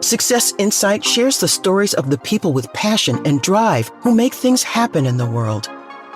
Success Insight shares the stories of the people with passion and drive who make things happen in the world.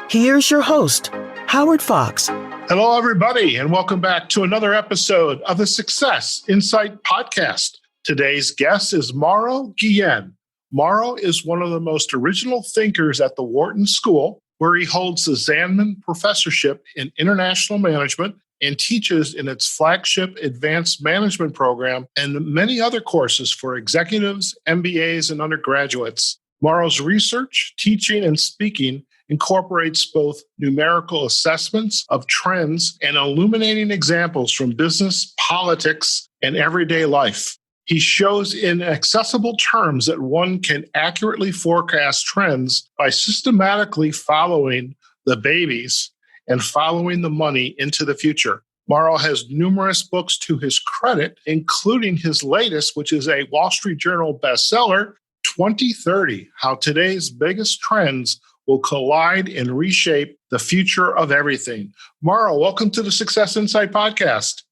Here's your host, Howard Fox. Hello, everybody, and welcome back to another episode of the Success Insight podcast. Today's guest is Mauro Guillén. Mauro is one of the most original thinkers at the Wharton School, where he holds the Zandman Professorship in International Management and teaches in its flagship advanced management program and many other courses for executives, MBAs, and undergraduates. Mauro's research, teaching, and speaking incorporates both numerical assessments of trends and illuminating examples from business, politics, and everyday life. He shows in accessible terms that one can accurately forecast trends by systematically following the babies and following the money into the future. Mauro has numerous books to his credit, including his latest, which is a Wall Street Journal bestseller, 2030, How Today's Biggest Trends Will Collide and Reshape the Future of Everything. Mauro, welcome to the Success Insight podcast.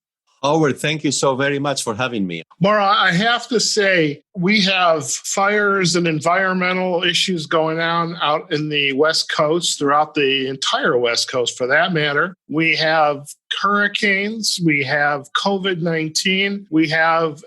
Howard, thank you so very much for having me. Mauro, I have to say, we have fires and environmental issues going on out in the West Coast, throughout the entire West Coast for that matter. We have hurricanes, we have COVID-19, we have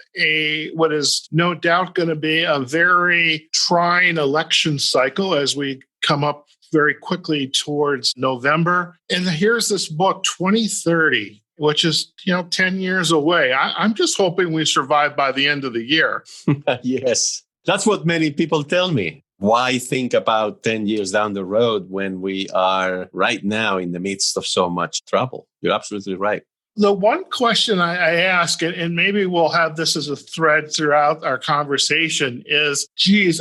what is no doubt going to be a very trying election cycle as we come up very quickly towards November. And here's this book, 2030. Which is, 10 years away. I'm just hoping we survive by the end of the year. Yes, that's what many people tell me. Why think about 10 years down the road when we are right now in the midst of so much trouble? You're absolutely right. The one question I ask, and maybe we'll have this as a thread throughout our conversation, is,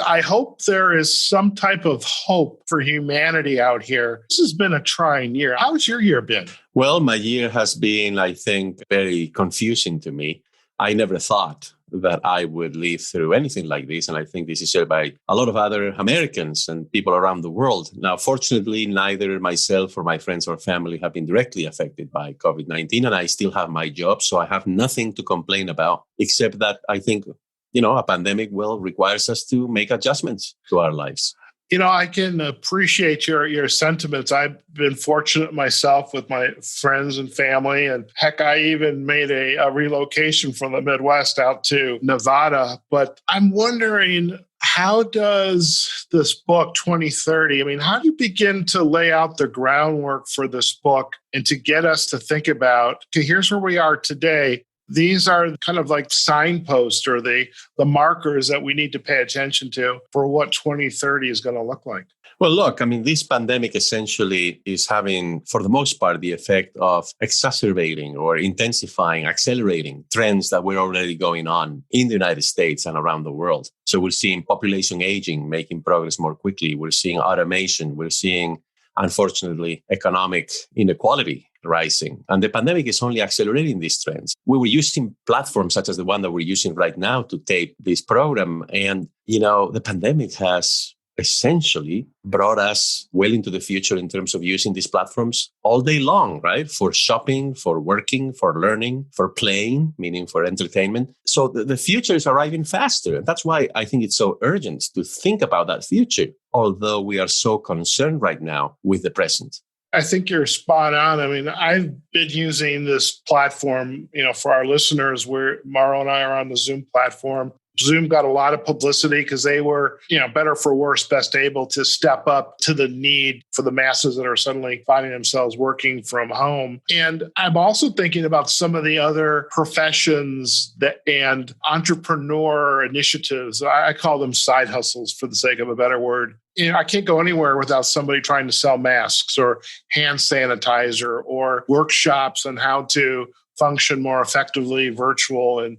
I hope there is some type of hope for humanity out here. This has been a trying year. How's your year been? Well, my year has been, I think, very confusing to me. I never thought that I would live through anything like this. And I think this is shared by a lot of other Americans and people around the world. Now, fortunately, neither myself or my friends or family have been directly affected by COVID-19, and I still have my job. So I have nothing to complain about, except that I think, a pandemic requires us to make adjustments to our lives. I can appreciate your sentiments. I've been fortunate myself with my friends and family. And heck, I even made a relocation from the Midwest out to Nevada. But I'm wondering, how does this book, 2030, how do you begin to lay out the groundwork for this book and to get us to think about, okay, here's where we are today. These are kind of like signposts or the markers that we need to pay attention to for what 2030 is going to look like. Well, look, this pandemic essentially is having, for the most part, the effect of exacerbating or intensifying, accelerating trends that were already going on in the United States and around the world. So we're seeing population aging, making progress more quickly. We're seeing automation. We're seeing, unfortunately, economic inequality rising. And the pandemic is only accelerating these trends. We were using platforms such as the one that we're using right now to tape this program. And, the pandemic has essentially brought us well into the future in terms of using these platforms all day long, right? For shopping, for working, for learning, for playing, meaning for entertainment. So the future is arriving faster. And that's why I think it's so urgent to think about that future, although we are so concerned right now with the present. I think you're spot on. I've been using this platform, for our listeners, where Mauro and I are on the Zoom platform. Zoom got a lot of publicity because they were, better for worse, best able to step up to the need for the masses that are suddenly finding themselves working from home. And I'm also thinking about some of the other professions and entrepreneur initiatives. I call them side hustles for the sake of a better word. I can't go anywhere without somebody trying to sell masks or hand sanitizer or workshops on how to function more effectively virtual. And,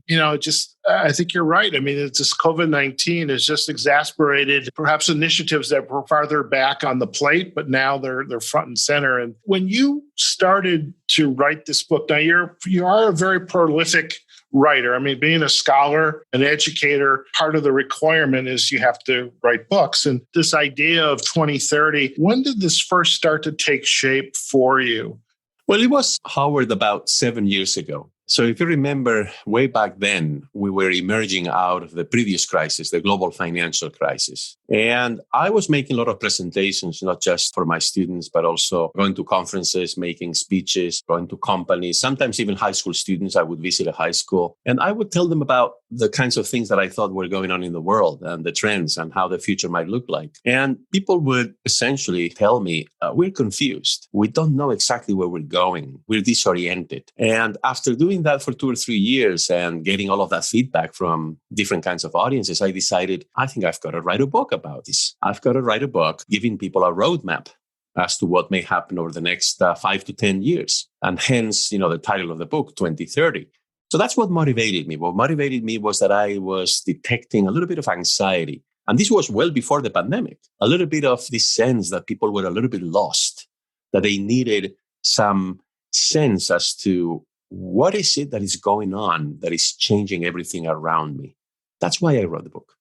I think you're right. It's just COVID-19 has just exacerbated perhaps initiatives that were farther back on the plate, but now they're front and center. And when you started to write this book, now you are a very prolific writer. Being a scholar, an educator, part of the requirement is you have to write books. And this idea of 2030, when did this first start to take shape for you? Well, it was, Howard, about 7 years ago. So if you remember way back then, we were emerging out of the previous crisis, the global financial crisis. And I was making a lot of presentations, not just for my students, but also going to conferences, making speeches, going to companies, sometimes even high school students. I would visit a high school and I would tell them about the kinds of things that I thought were going on in the world and the trends and how the future might look like. And people would essentially tell me, we're confused. We don't know exactly where we're going. We're disoriented. And after doing that for 2 or 3 years and getting all of that feedback from different kinds of audiences, I decided, I think I've got to write a book about this. I've got to write a book giving people a roadmap as to what may happen over the next 5 to 10 years. And hence, the title of the book, 2030. So that's what motivated me. What motivated me was that I was detecting a little bit of anxiety. And this was well before the pandemic, a little bit of this sense that people were a little bit lost, that they needed some sense as to what is it that is going on that is changing everything around me. That's why I wrote the book.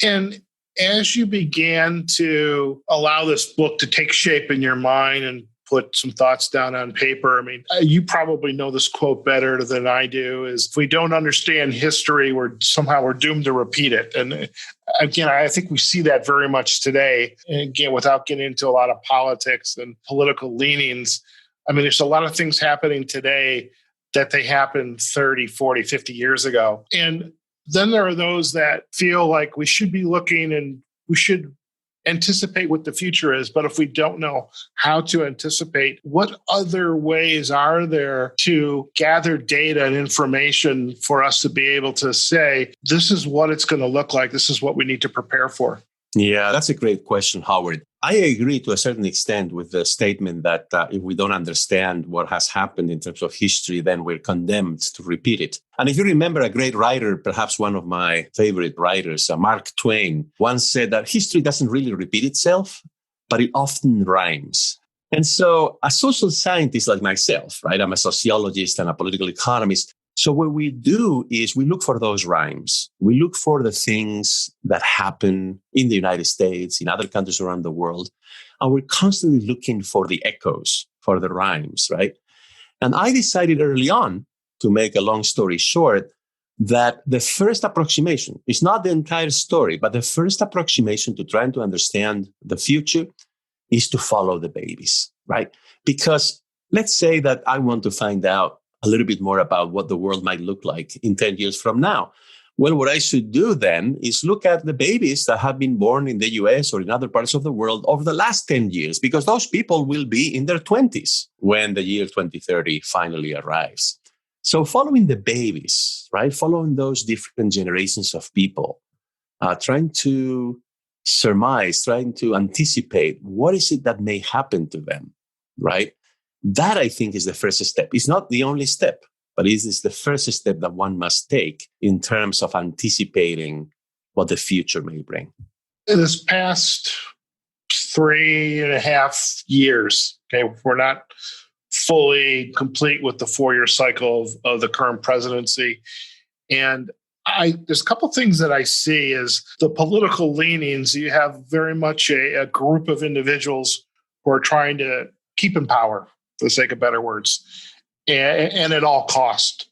And as you began to allow this book to take shape in your mind and put some thoughts down on paper, you probably know this quote better than I do, is if we don't understand history, we're doomed to repeat it. And again, I think we see that very much today. And again, without getting into a lot of politics and political leanings, there's a lot of things happening today that they happened 30, 40, 50 years ago. And then there are those that feel like we should be looking and we should anticipate what the future is. But if we don't know how to anticipate, what other ways are there to gather data and information for us to be able to say, this is what it's going to look like, this is what we need to prepare for? Yeah, that's a great question, Howard. I agree to a certain extent with the statement that if we don't understand what has happened in terms of history, then we're condemned to repeat it. And if you remember, a great writer, perhaps one of my favorite writers, Mark Twain, once said that history doesn't really repeat itself, but it often rhymes. And so a social scientist like myself, right? I'm a sociologist and a political economist. So what we do is we look for those rhymes. We look for the things that happen in the United States, in other countries around the world. And we're constantly looking for the echoes, for the rhymes, right? And I decided early on, to make a long story short, that the first approximation is not the entire story, but the first approximation to trying to understand the future is to follow the babies, right? Because let's say that I want to find out a little bit more about what the world might look like in 10 years from now. Well, what I should do then is look at the babies that have been born in the US or in other parts of the world over the last 10 years, because those people will be in their 20s when the year 2030 finally arrives. So following the babies, right? Following those different generations of people, trying to surmise, trying to anticipate what is it that may happen to them, right? That, I think, is the first step. It's not the only step, but it is the first step that one must take in terms of anticipating what the future may bring. In this past 3.5 years, okay, we're not fully complete with the 4-year cycle of the current presidency. And there's a couple things that I see is the political leanings. You have very much a group of individuals who are trying to keep in power, for the sake of better words, and at all cost.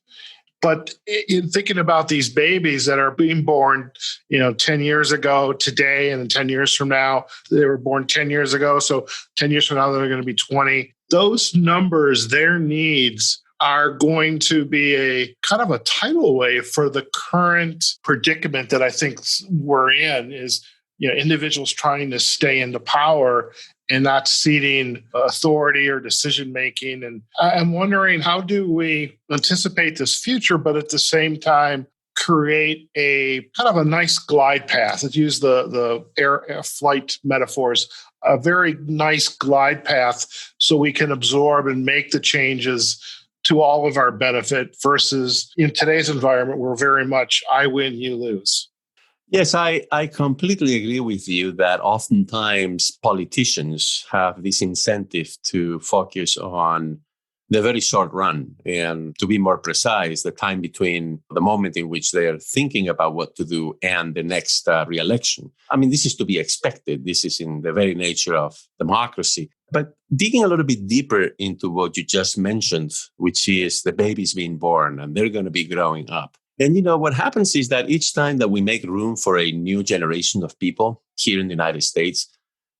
But in thinking about these babies that are being born, 10 years ago today, and then 10 years from now, they were born 10 years ago. So 10 years from now, they're going to be 20. Those numbers, their needs are going to be a kind of a tidal wave for the current predicament that I think we're in is, individuals trying to stay into power and not ceding authority or decision-making. And I'm wondering, how do we anticipate this future, but at the same time, create a kind of a nice glide path? Let's use the air flight metaphors, a very nice glide path so we can absorb and make the changes to all of our benefit versus in today's environment, we're very much, I win, you lose. Yes, I completely agree with you that oftentimes politicians have this incentive to focus on the very short run. And to be more precise, the time between the moment in which they are thinking about what to do and the next re-election. This is to be expected. This is in the very nature of democracy. But digging a little bit deeper into what you just mentioned, which is the babies being born and they're going to be growing up. And, what happens is that each time that we make room for a new generation of people here in the United States,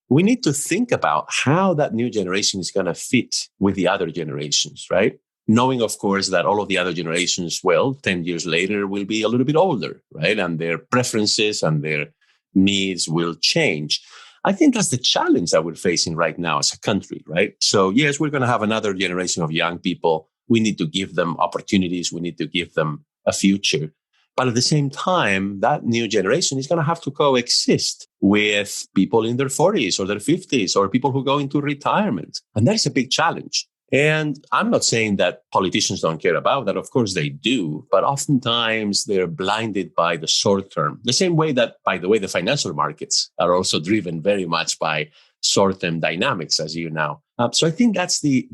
we need to think about how that new generation is going to fit with the other generations, right? Knowing, of course, that all of the other generations, 10 years later, will be a little bit older, right? And their preferences and their needs will change. I think that's the challenge that we're facing right now as a country, right? So, yes, we're going to have another generation of young people. We need to give them opportunities. We need to give them a future. But at the same time, that new generation is going to have to coexist with people in their 40s or their 50s or people who go into retirement. And that is a big challenge. And I'm not saying that politicians don't care about that. Of course they do. But oftentimes they're blinded by the short term. The same way that, by the way, the financial markets are also driven very much by short-term dynamics, as you know. So I think that's the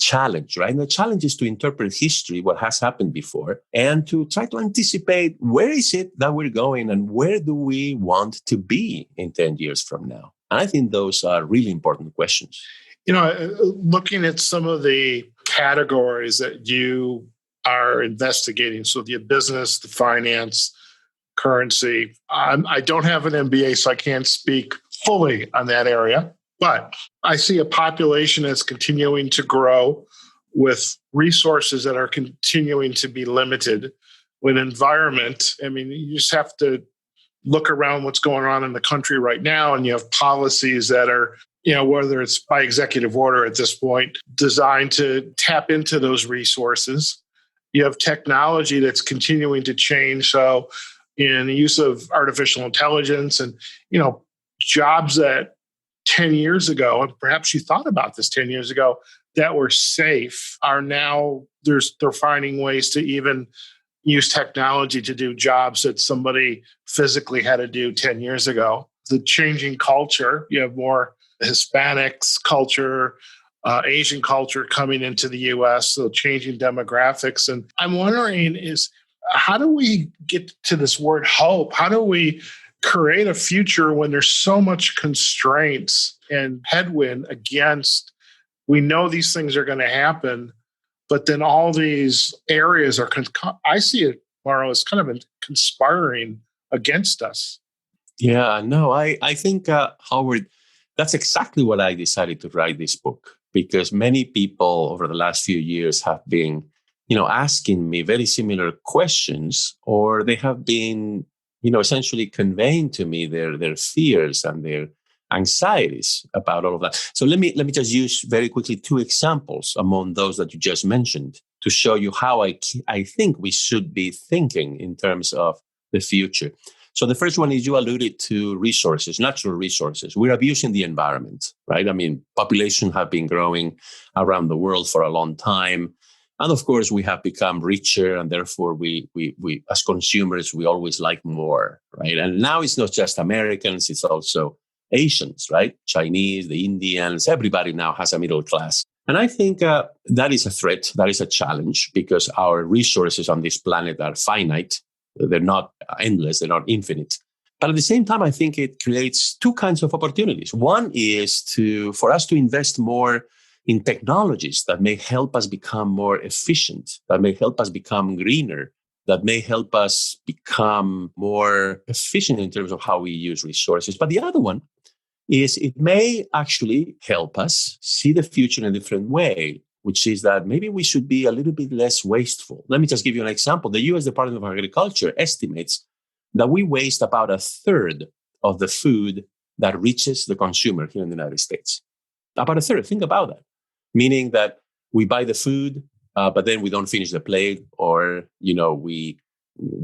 challenge, right? And the challenge is to interpret history, what has happened before, and to try to anticipate where is it that we're going and where do we want to be in 10 years from now? And I think those are really important questions. Looking at some of the categories that you are investigating, so the business, the finance, currency, I don't have an MBA, so I can't speak fully on that area, but I see a population that's continuing to grow with resources that are continuing to be limited. With environment, you just have to look around what's going on in the country right now, and you have policies that are, whether it's by executive order at this point, designed to tap into those resources. You have technology that's continuing to change. So in the use of artificial intelligence and, jobs that 10 years ago, and perhaps you thought about this 10 years ago, that were safe are now, they're finding ways to even use technology to do jobs that somebody physically had to do 10 years ago. The changing culture, you have more Hispanics culture, Asian culture coming into the U.S., so changing demographics. And I'm wondering how do we get to this word hope? How do we create a future when there's so much constraints and headwind against, we know these things are going to happen, but then all these areas are, I see it, Mauro, as kind of conspiring against us. Yeah, no, I think, Howard, that's exactly what I decided to write this book, because many people over the last few years have been, asking me very similar questions, or they have been, essentially conveying to me their fears and their anxieties about all of that. So let me just use very quickly 2 examples among those that you just mentioned to show you how I think we should be thinking in terms of the future. So the first one is, you alluded to resources, natural resources. We're abusing the environment, right? Population have been growing around the world for a long time. And of course, we have become richer, and therefore we as consumers, we always like more, right? And now it's not just Americans, it's also Asians, right? Chinese, the Indians, everybody now has a middle class. And I think that is a threat, that is a challenge, because our resources on this planet are finite. They're not endless, they're not infinite. But at the same time, I think it creates 2 kinds of opportunities. One is for us to invest more in technologies that may help us become more efficient, that may help us become greener, that may help us become more efficient in terms of how we use resources. But the other one is it may actually help us see the future in a different way, which is that maybe we should be a little bit less wasteful. Let me just give you an example. The U.S. Department of Agriculture estimates that we waste about 1/3 of the food that reaches the consumer here in the United States. About 1/3. Think about that. Meaning that we buy the food, but then we don't finish the plate, or, we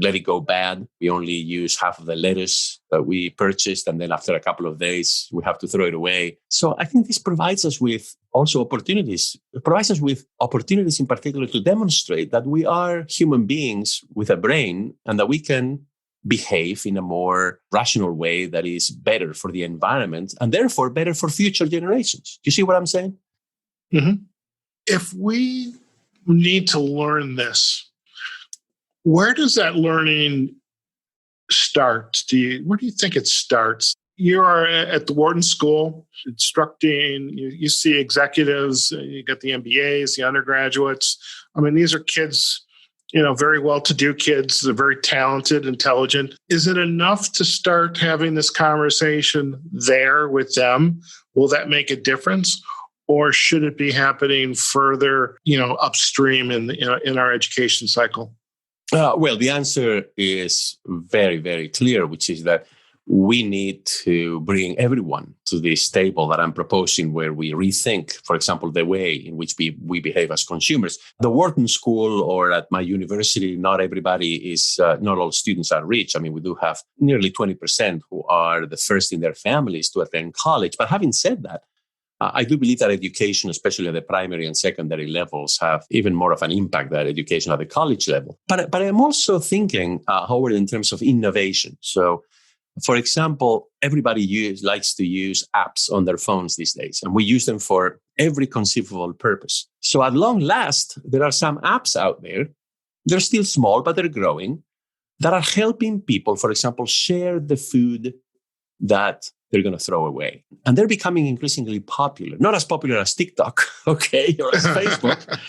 let it go bad. We only use half of the lettuce that we purchased, and then after a couple of days, we have to throw it away. So I think this provides us with also opportunities. It provides us with opportunities in particular to demonstrate that we are human beings with a brain, and that we can behave in a more rational way that is better for the environment and therefore better for future generations. Do you see what I'm saying? Mm-hmm. If we need to learn this, where does that learning start? Where do you think it starts? you are at the Wharton School instructing, you see executives, you got the MBAs, the undergraduates. I mean, these are kids, very well-to-do kids. They're very talented, intelligent. Is it enough to start having this conversation there with them? Will that make a difference? Or should it be happening further, upstream in our education cycle? Well, the answer is very, very clear, which is that we need to bring everyone to this table that I'm proposing, where we rethink, for example, the way in which we behave as consumers. The Wharton School or at my university, not all students are rich. I mean, we do have nearly 20% who are the first in their families to attend college. But having said that, I do believe that education, especially at the primary and secondary levels, have even more of an impact than education at the college level. But I'm also thinking, Howard, in terms of innovation. So, for example, everybody likes to use apps on their phones these days, and we use them for every conceivable purpose. So at long last, there are some apps out there. They're still small, but they're growing, that are helping people, for example, share the food that they're going to throw away. And they're becoming increasingly popular, not as popular as TikTok, okay, or as Facebook,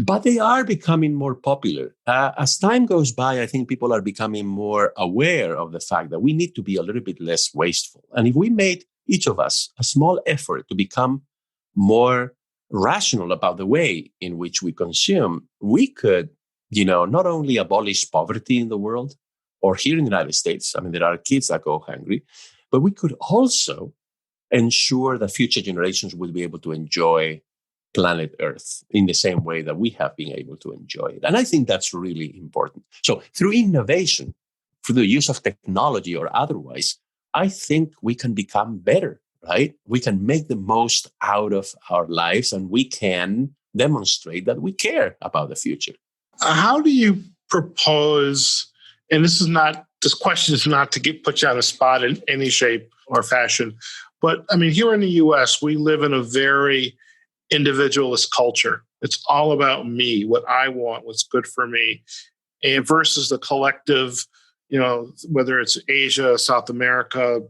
but they are becoming more popular. As time goes by, I think people are becoming more aware of the fact that we need to be a little bit less wasteful. And if we made each of us a small effort to become more rational about the way in which we consume, we could, not only abolish poverty in the world or here in the United States. I mean, there are kids that go hungry, but we could also ensure that future generations will be able to enjoy planet Earth in the same way that we have been able to enjoy it. And I think that's really important. So through innovation, through the use of technology or otherwise, I think we can become better, right? We can make the most out of our lives, and we can demonstrate that we care about the future. How do you propose, and this question is not to put you on the spot in any shape or fashion, but I mean, here in the US, we live in a very individualist culture. It's all about me, what I want, what's good for me, and versus the collective, whether it's Asia, South America,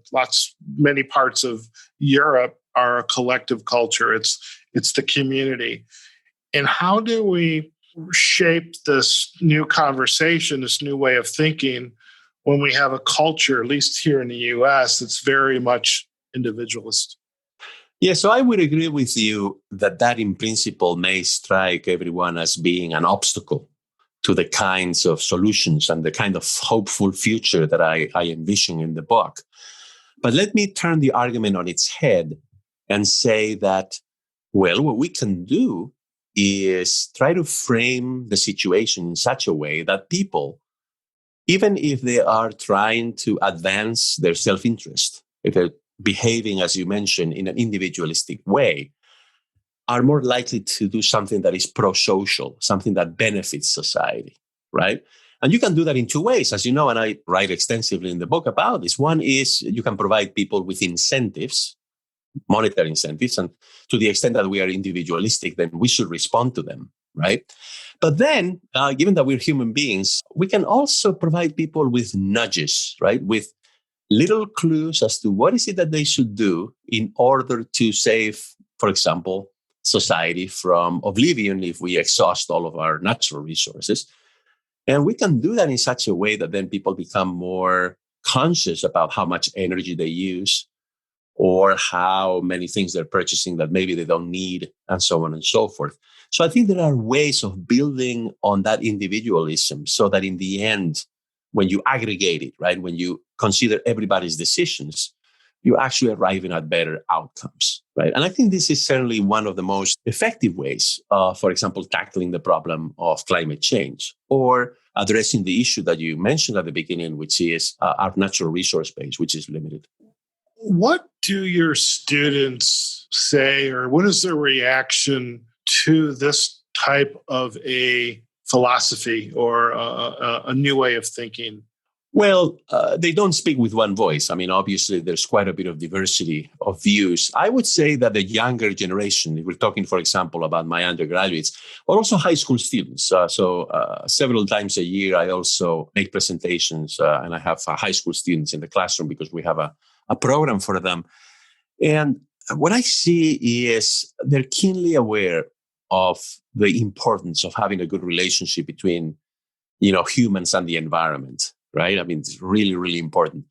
many parts of Europe are a collective culture. It's the community. And how do we shape this new conversation, this new way of thinking, when we have a culture, at least here in the US, that's very much individualist? Yeah, so I would agree with you that in principle may strike everyone as being an obstacle to the kinds of solutions and the kind of hopeful future that I envision in the book. But let me turn the argument on its head and say that, well, what we can do is try to frame the situation in such a way that people, even if they are trying to advance their self-interest, if they're behaving, as you mentioned, in an individualistic way, are more likely to do something that is pro-social, something that benefits society, right? And you can do that in two ways, as you know, and I write extensively in the book about this. One is you can provide people with incentives, monetary incentives, and to the extent that we are individualistic, then we should respond to them, right? But then, given that we're human beings, we can also provide people with nudges, right? With little clues as to what is it that they should do in order to save, for example, society from oblivion if we exhaust all of our natural resources. And we can do that in such a way that then people become more conscious about how much energy they use or how many things they're purchasing that maybe they don't need, and so on and so forth. So I think there are ways of building on that individualism so that in the end, when you aggregate it, right, when you consider everybody's decisions, you're actually arriving at better outcomes, right? And I think this is certainly one of the most effective ways, for example, tackling the problem of climate change or addressing the issue that you mentioned at the beginning, which is our natural resource base, which is limited. What do your students say, or what is their reaction to this type of a philosophy or a new way of thinking? Well, they don't speak with one voice. I mean, obviously, there's quite a bit of diversity of views. I would say that the younger generation, if we're talking, for example, about my undergraduates, or also high school students. So several times a year, I also make presentations, and I have high school students in the classroom because we have a a program for them. And what I see is they're keenly aware of the importance of having a good relationship between, humans and the environment, right? I mean, it's really, really important.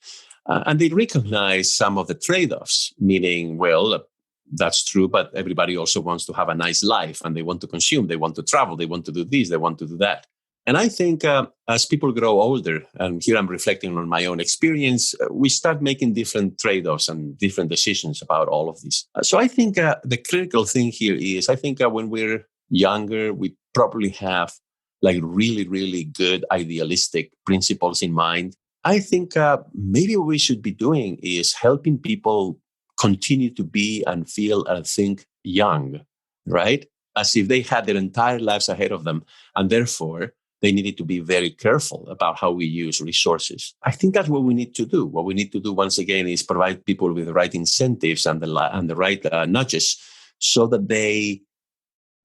And they recognize some of the trade-offs, meaning, well, that's true, but everybody also wants to have a nice life and they want to consume, they want to travel, they want to do this, they want to do that. And I think as people grow older, and here I'm reflecting on my own experience, we start making different trade-offs and different decisions about all of this. So I think the critical thing here is, I think when we're younger, we probably have like really, really good idealistic principles in mind. I think maybe what we should be doing is helping people continue to be and feel and think young, right? As if they had their entire lives ahead of them. And therefore, they needed to be very careful about how we use resources. I think that's what we need to do. What we need to do, once again, is provide people with the right incentives and the right nudges so that they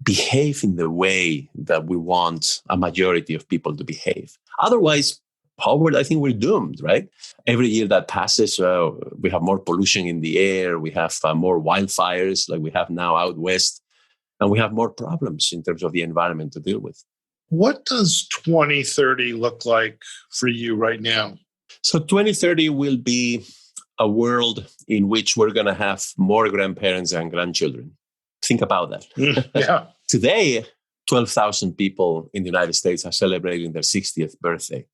behave in the way that we want a majority of people to behave. Otherwise, Howard, I think we're doomed, right? Every year that passes, we have more pollution in the air. We have more wildfires like we have now out west. And we have more problems in terms of the environment to deal with. What does 2030 look like for you right now? So 2030 will be a world in which we're going to have more grandparents and grandchildren. Think about that. Yeah. Today, 12,000 people in the United States are celebrating their 60th birthday.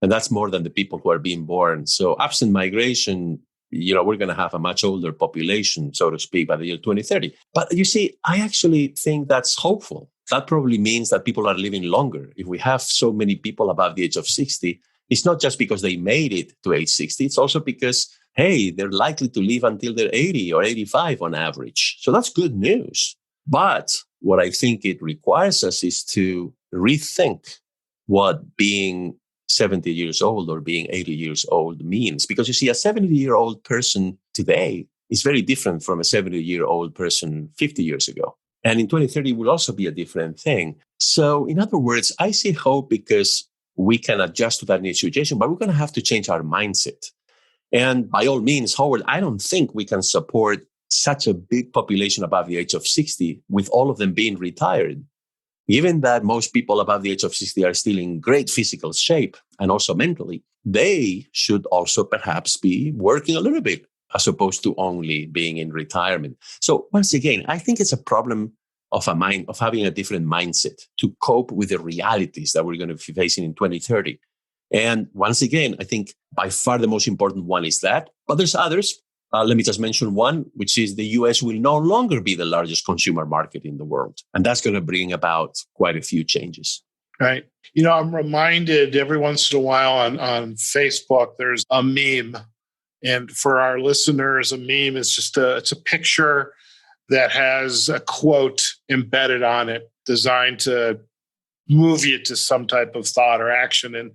And that's more than the people who are being born. So absent migration, we're going to have a much older population, so to speak, by the year 2030. But you see, I actually think that's hopeful. That probably means that people are living longer. If we have so many people above the age of 60, it's not just because they made it to age 60. It's also because, hey, they're likely to live until they're 80 or 85 on average. So that's good news. But what I think it requires us is to rethink what being 70 years old or being 80 years old means. Because you see, a 70-year-old person today is very different from a 70-year-old person 50 years ago. And in 2030 will also be a different thing. So in other words, I see hope because we can adjust to that new situation, but we're going to have to change our mindset. And by all means, Howard, I don't think we can support such a big population above the age of 60 with all of them being retired. Given that most people above the age of 60 are still in great physical shape and also mentally, they should also perhaps be working a little bit as opposed to only being in retirement. So once again, I think it's a problem of having a different mindset to cope with the realities that we're going to be facing in 2030. And once again, I think by far the most important one is that, but there's others. Let me just mention one, which is the US will no longer be the largest consumer market in the world. And that's going to bring about quite a few changes. Right. I'm reminded every once in a while on Facebook, there's a meme. And for our listeners, a meme is just it's a picture that has a quote embedded on it designed to move you to some type of thought or action. And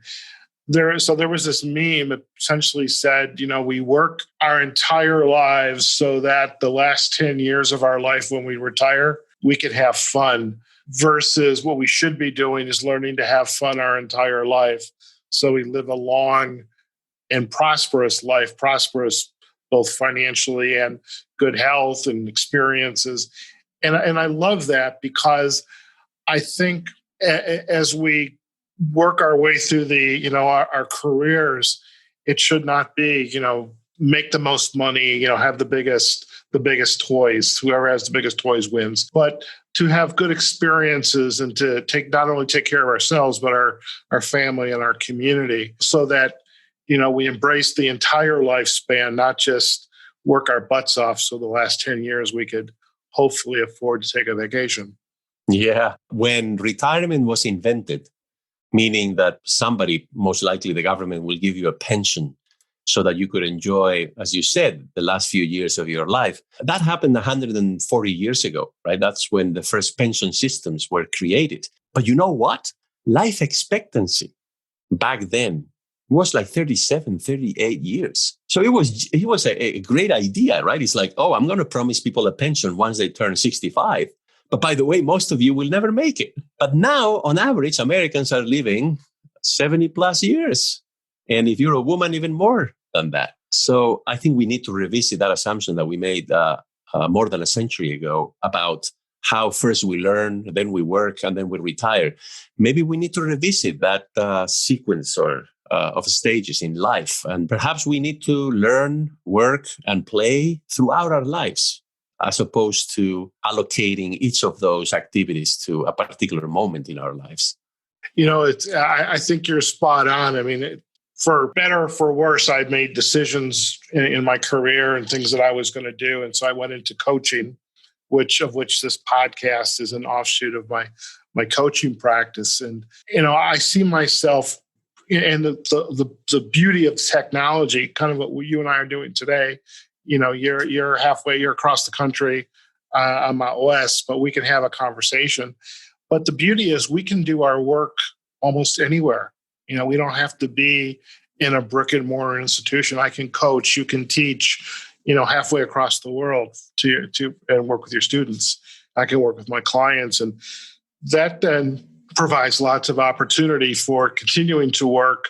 there was this meme that essentially said, we work our entire lives so that the last 10 years of our life when we retire, we could have fun, versus what we should be doing is learning to have fun our entire life. So we live a long and prosperous life, prosperous both financially and good health and experiences. And I love that because I think as we work our way through our careers, it should not be, make the most money, have the biggest toys. Whoever has the biggest toys wins. But to have good experiences and to not only take care of ourselves, but our family and our community, so that we embrace the entire lifespan, not just work our butts off so the last 10 years we could hopefully afford to take a vacation. Yeah. When retirement was invented, meaning that somebody, most likely the government, will give you a pension so that you could enjoy, as you said, the last few years of your life. That happened 140 years ago, right? That's when the first pension systems were created. But you know what? Life expectancy back then was like 37, 38 years. So it was a great idea, right? It's like, oh, I'm going to promise people a pension once they turn 65. But by the way, most of you will never make it. But now, on average, Americans are living 70 plus years. And if you're a woman, even more than that. So I think we need to revisit that assumption that we made more than a century ago about how first we learn, then we work, and then we retire. Maybe we need to revisit that sequence of stages in life. And perhaps we need to learn, work, and play throughout our lives, as opposed to allocating each of those activities to a particular moment in our lives. I think you're spot on. I mean, for better or for worse, I made decisions in my career and things that I was going to do. And so I went into coaching, which this podcast is an offshoot of my coaching practice. And, I see myself, and the beauty of technology, kind of what you and I are doing today. You're halfway, you're across the country, I'm out west, but we can have a conversation. But the beauty is we can do our work almost anywhere. We don't have to be in a brick and mortar institution. I can coach, you can teach, halfway across the world to and work with your students. I can work with my clients, and that then provides lots of opportunity for continuing to work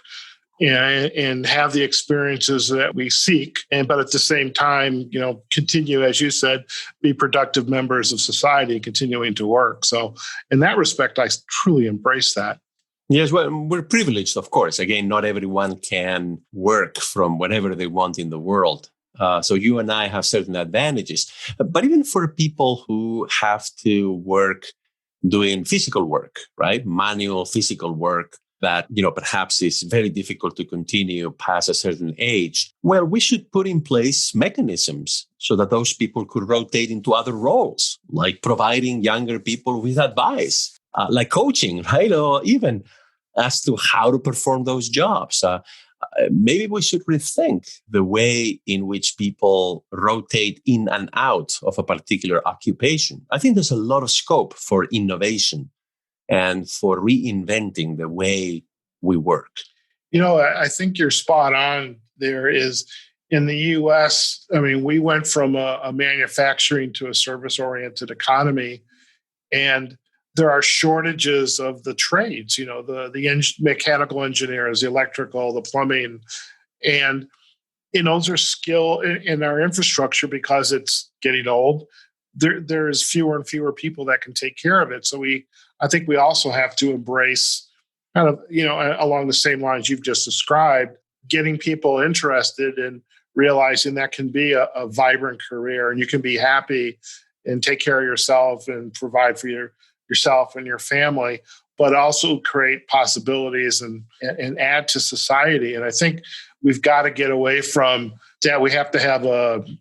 and have the experiences that we seek. But at the same time, continue, as you said, be productive members of society, continuing to work. So in that respect, I truly embrace that. Yes, well, we're privileged, of course. Again, not everyone can work from wherever they want in the world. So you and I have certain advantages. But even for people who have to work doing physical work, right? Manual physical work that, perhaps is very difficult to continue past a certain age. Well, we should put in place mechanisms so that those people could rotate into other roles, like providing younger people with advice, like coaching, right? Or even as to how to perform those jobs. Maybe we should rethink the way in which people rotate in and out of a particular occupation. I think there's a lot of scope for innovation and for reinventing the way we work. I think you're spot on. There is, in the U.S., I mean, we went from a manufacturing to a service-oriented economy, and there are shortages of the trades, the mechanical engineers, the electrical, the plumbing, and those are skill in our infrastructure because it's getting old. There's fewer and fewer people that can take care of it. So I think we also have to embrace kind of, along the same lines you've just described, getting people interested in realizing that can be a vibrant career, and you can be happy and take care of yourself and provide for yourself and your family, but also create possibilities and add to society. And I think we've got to get away from that. We have to have an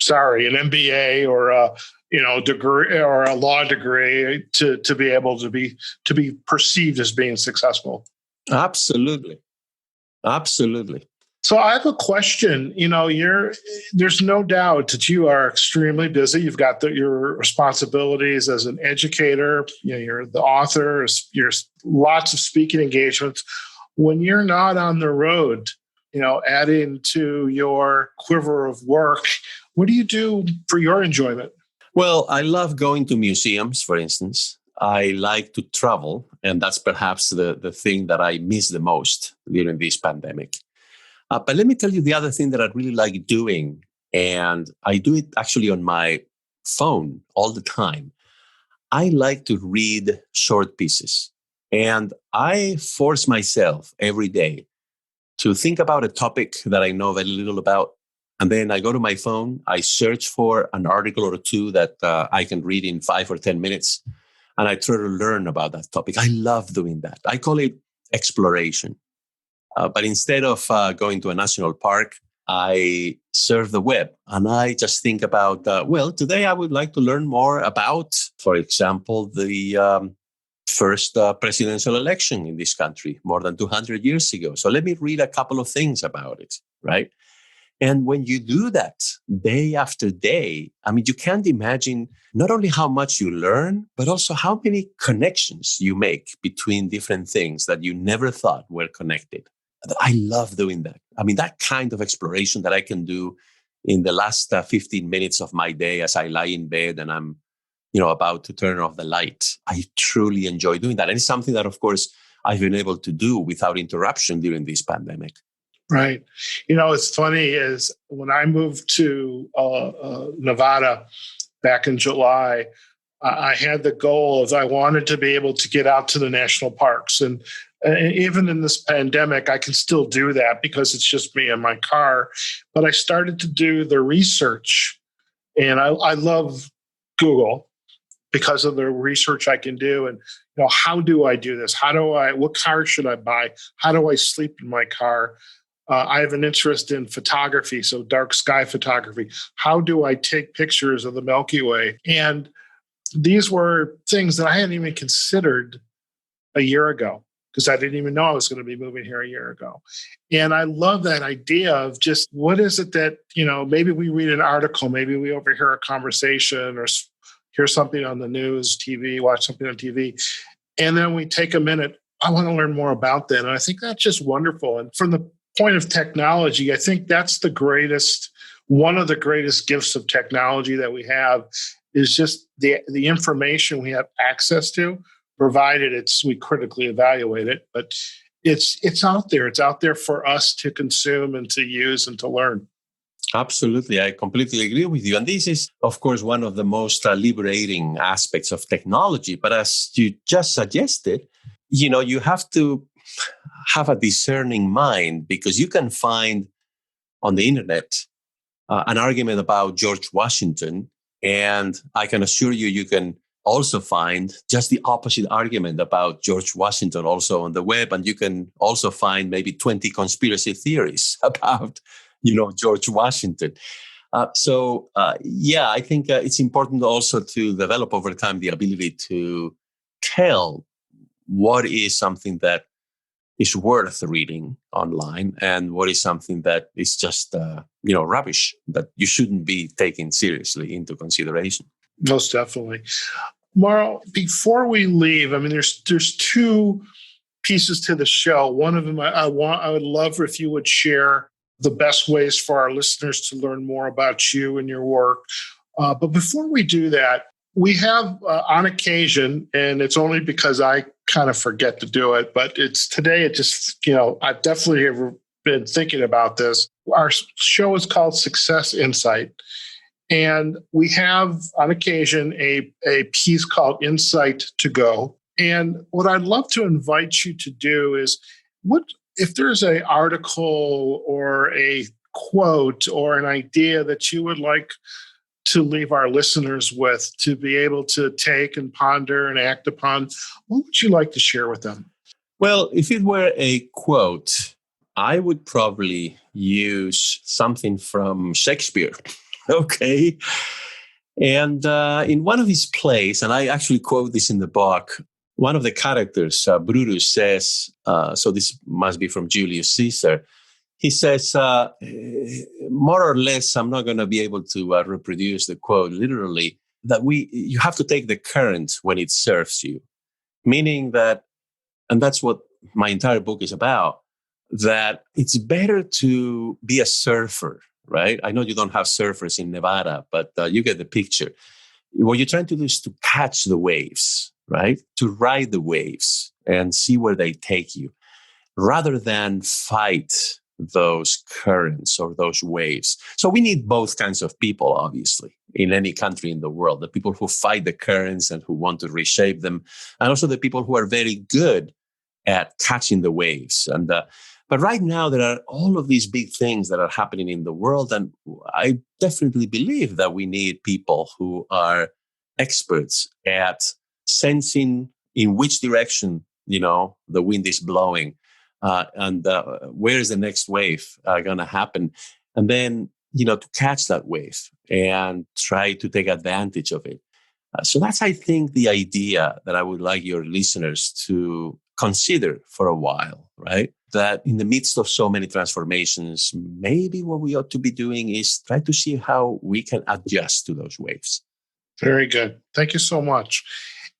MBA or a degree or a law degree to be able to be perceived as being successful. Absolutely. So I have a question. There's no doubt that you are extremely busy. You've got your responsibilities as an educator. You're the author. There's lots of speaking engagements. When you're not on the road, adding to your quiver of work, what do you do for your enjoyment? Well, I love going to museums, for instance. I like to travel, and that's perhaps the thing that I miss the most during this pandemic. But let me tell you the other thing that I really like doing, and I do it actually on my phone all the time. I like to read short pieces, and I force myself every day to think about a topic that I know very little about. And then I go to my phone, I search for an article or two that I can read in 5 or 10 minutes, and I try to learn about that topic. I love doing that. I call it exploration. But instead of going to a national park, I surf the web and I just think about, today I would like to learn more about, for example, the first presidential election in this country more than 200 years ago. So let me read a couple of things about it, right? And when you do that day after day, I mean, you can't imagine not only how much you learn, but also how many connections you make between different things that you never thought were connected. I love doing that. I mean, that kind of exploration that I can do in the last 15 minutes of my day as I lie in bed and I'm, about to turn off the light. I truly enjoy doing that. And it's something that, of course, I've been able to do without interruption during this pandemic. Right. It's funny is when I moved to Nevada back in July, I had the goal of I wanted to be able to get out to the national parks. And even in this pandemic, I can still do that because it's just me and my car. But I started to do the research, and I love Google because of the research I can do. And, how do I do this? What car should I buy? How do I sleep in my car? I have an interest in photography, so dark sky photography. How do I take pictures of the Milky Way? And these were things that I hadn't even considered a year ago because I didn't even know I was going to be moving here a year ago. And I love that idea of just what is it that, maybe we read an article, maybe we overhear a conversation or hear something on the news, TV, watch something on TV, and then we take a minute. I want to learn more about that. And I think that's just wonderful. And from the point of technology, I think that's one of the greatest gifts of technology that we have is just the information we have access to, provided we critically evaluate it. But it's out there. It's out there for us to consume and to use and to learn. Absolutely. I completely agree with you. And this is, of course, one of the most liberating aspects of technology. But as you just suggested, you have to have a discerning mind because you can find on the internet an argument about George Washington. And I can assure you can also find just the opposite argument about George Washington also on the web. And you can also find maybe 20 conspiracy theories about, George Washington. I think it's important also to develop over time the ability to tell what is something that is worth reading online and what is something that is just, rubbish that you shouldn't be taking seriously into consideration. Most definitely. Mauro, before we leave, there's two pieces to the show. One of them, I would love if you would share the best ways for our listeners to learn more about you and your work. But before we do that, we have on occasion, and it's only because I kind of forget to do it, but today it just, I definitely have been thinking about this. Our show is called Success Insight. And we have on occasion a piece called Insight to Go. And what I'd love to invite you to do is if there's an article or a quote or an idea that you would like to leave our listeners with to be able to take and ponder and act upon, what would you like to share with them? Well, if it were a quote, I would probably use something from Shakespeare. Okay. And in one of his plays, and I actually quote this in the book, one of the characters, Brutus, says, so this must be from Julius Caesar. He says, more or less, I'm not going to be able to reproduce the quote literally, that you have to take the current when it serves you. Meaning that, and that's what my entire book is about, that it's better to be a surfer, right? I know you don't have surfers in Nevada, but you get the picture. What you're trying to do is to catch the waves, right? To ride the waves and see where they take you, rather than fight those currents or those waves. So we need both kinds of people, obviously, in any country in the world, the people who fight the currents and who want to reshape them, and also the people who are very good at catching the waves. And but right now, there are all of these big things that are happening in the world. And I definitely believe that we need people who are experts at sensing in which direction, the wind is blowing and where is the next wave going to happen. And then, to catch that wave and try to take advantage of it. So that's, I think, the idea that I would like your listeners to consider for a while, right? That in the midst of so many transformations, maybe what we ought to be doing is try to see how we can adjust to those waves. Very good. Thank you so much.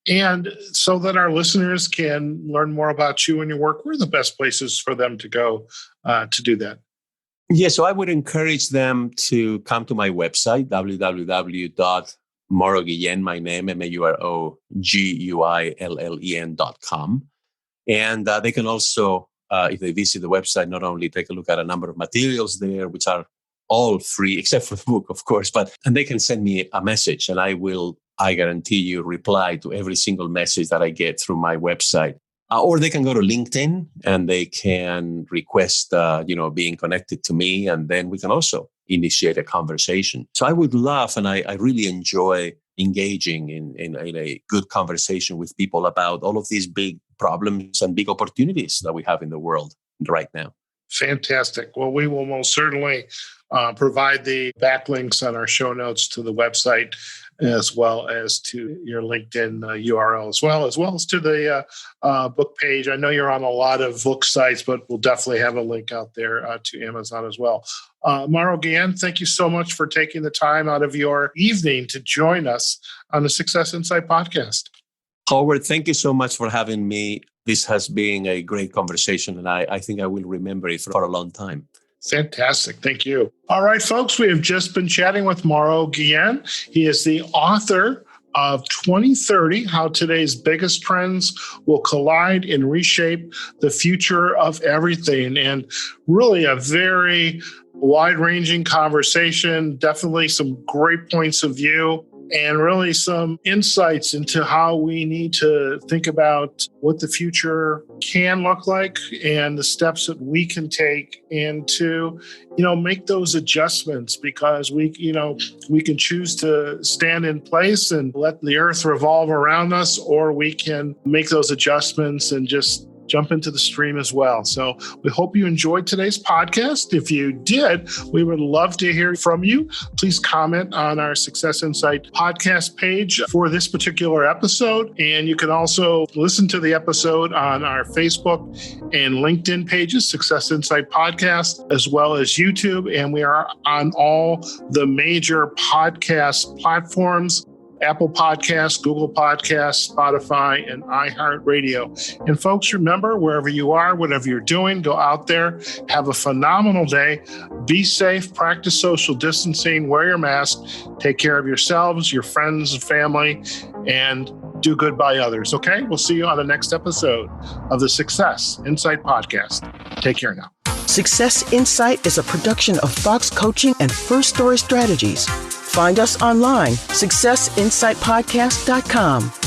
And so that our listeners can learn more about you and your work, where are the best places for them to go to do that? Yeah, so I would encourage them to come to my website, www.mauroguillen, my name, MauroGuillen.com. And they can also if they visit the website, not only take a look at a number of materials there, which are all free, except for the book, of course, and they can send me a message and I guarantee you, reply to every single message that I get through my website. Or they can go to LinkedIn and they can request, being connected to me. And then we can also initiate a conversation. So I would love, and I really enjoy engaging in a good conversation with people about all of these big problems and big opportunities that we have in the world right now. Fantastic. Well, we will most certainly provide the backlinks on our show notes to the website, as well as to your LinkedIn URL, as well as to the book page. I know you're on a lot of book sites, but we'll definitely have a link out there to Amazon as well. Mauro Guillén, thank you so much for taking the time out of your evening to join us on the Success Insight podcast. Howard, thank you so much for having me. This has been a great conversation, and I think I will remember it for a long time. Fantastic. Thank you. All right, folks, we have just been chatting with Mauro Guillén. He is the author of 2030, How Today's Biggest Trends Will Collide and Reshape the Future of Everything. And really a very wide-ranging conversation, definitely some great points of view, and really some insights into how we need to think about what the future can look like and the steps that we can take and to, make those adjustments, because we can choose to stand in place and let the earth revolve around us, or we can make those adjustments and just jump into the stream as well. So we hope you enjoyed today's podcast. If you did, we would love to hear from you. Please comment on our Success Insight podcast page for this particular episode. And you can also listen to the episode on our Facebook and LinkedIn pages, Success Insight Podcast, as well as YouTube. And we are on all the major podcast platforms: Apple Podcasts, Google Podcasts, Spotify, and iHeartRadio. And folks, remember, wherever you are, whatever you're doing, go out there, have a phenomenal day, be safe, practice social distancing, wear your mask, take care of yourselves, your friends and family, and do good by others, okay? We'll see you on the next episode of the Success Insight Podcast. Take care now. Success Insight is a production of Fox Coaching and First Story Strategies. Find us online, successinsightpodcast.com.